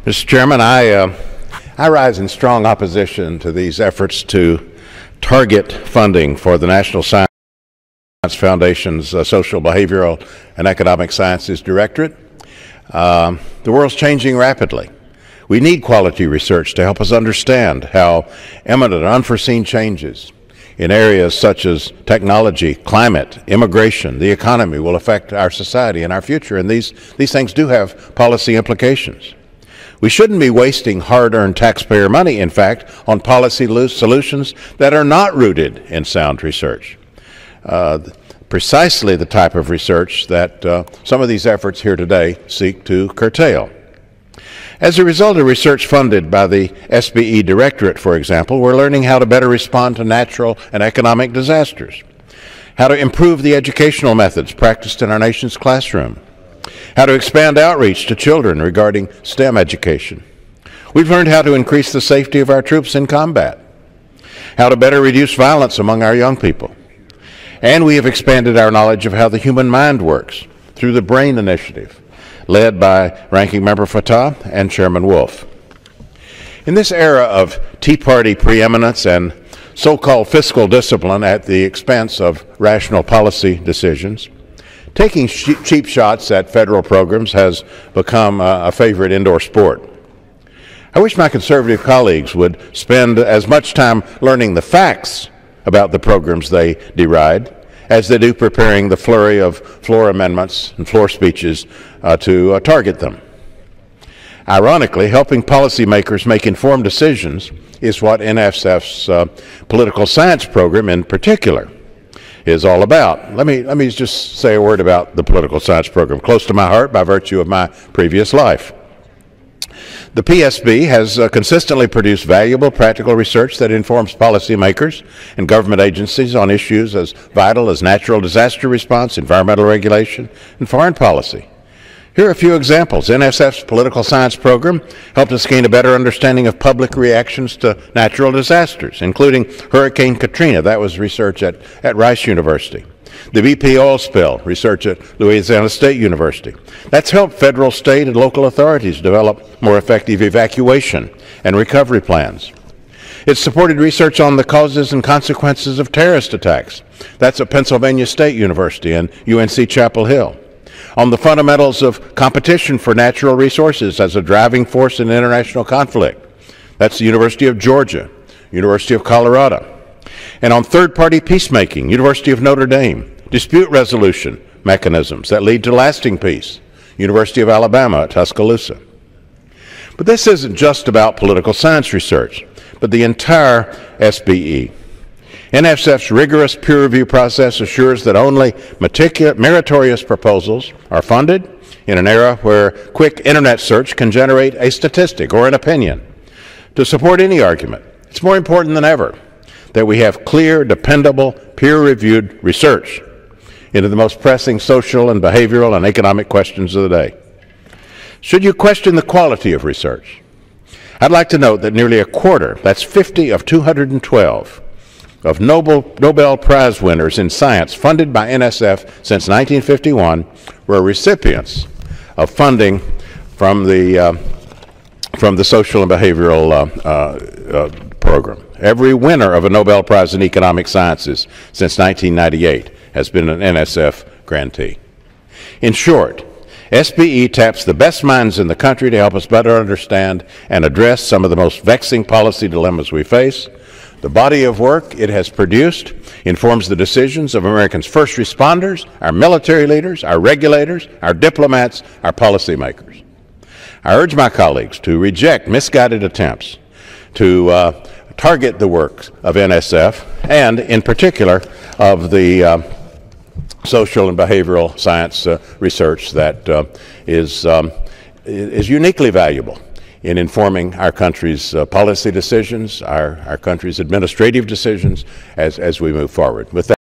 Mr. Chairman, I rise in strong opposition to these efforts to target funding for the National Science Foundation's Social, Behavioral, and Economic Sciences Directorate. The world's changing rapidly. We need quality research to help us understand how imminent and unforeseen changes in areas such as technology, climate, immigration, the economy will affect our society and our future, and these things do have policy implications. We shouldn't be wasting hard-earned taxpayer money, in fact, on policy solutions that are not rooted in sound research. Precisely the type of research that some of these efforts here today seek to curtail. As a result of research funded by the SBE Directorate, for example, we're learning how to better respond to natural and economic disasters, how to improve the educational methods practiced in our nation's classroom, how to expand outreach to children regarding STEM education. We've learned how to increase the safety of our troops in combat, how to better reduce violence among our young people, and we have expanded our knowledge of how the human mind works through the BRAIN Initiative, led by Ranking Member Fattah and Chairman Wolf. In this era of Tea Party preeminence and so-called fiscal discipline at the expense of rational policy decisions, taking cheap shots at federal programs has become a favorite indoor sport. I wish my conservative colleagues would spend as much time learning the facts about the programs they deride as they do preparing the flurry of floor amendments and floor speeches to target them. Ironically, helping policymakers make informed decisions is what NSF's political science program in particular is all about. Let me just say a word about the political science program, close to my heart by virtue of my previous life. The PSB has consistently produced valuable practical research that informs policymakers and government agencies on issues as vital as natural disaster response, environmental regulation, and foreign policy. Here are a few examples. NSF's political science program helped us gain a better understanding of public reactions to natural disasters, including Hurricane Katrina. That was research at Rice University. The BP oil spill, research at Louisiana State University. That's helped federal, state, and local authorities develop more effective evacuation and recovery plans. It's supported research on the causes and consequences of terrorist attacks. That's at Pennsylvania State University and UNC Chapel Hill. On the fundamentals of competition for natural resources as a driving force in international conflict. That's the University of Georgia, University of Colorado. And on third-party peacemaking, University of Notre Dame, dispute resolution mechanisms that lead to lasting peace, University of Alabama at Tuscaloosa. But this isn't just about political science research, but the entire SBE. NSF's rigorous peer review process assures that only meritorious proposals are funded in an era where quick internet search can generate a statistic or an opinion. To support any argument, it's more important than ever that we have clear, dependable, peer-reviewed research into the most pressing social and behavioral and economic questions of the day. Should you question the quality of research, I'd like to note that nearly a quarter, that's 50 of 212, of Nobel Prize winners in science funded by NSF since 1951 were recipients of funding from the Social and Behavioral program. Every winner of a Nobel Prize in Economic Sciences since 1998 has been an NSF grantee. In short, SBE taps the best minds in the country to help us better understand and address some of the most vexing policy dilemmas we face. The body of work it has produced informs the decisions of Americans' first responders, our military leaders, our regulators, our diplomats, our policymakers. I urge my colleagues to reject misguided attempts to target the work of NSF and, in particular, of the social and behavioral science research that is uniquely valuable in informing our country's policy decisions, our country's administrative decisions as we move forward. With that,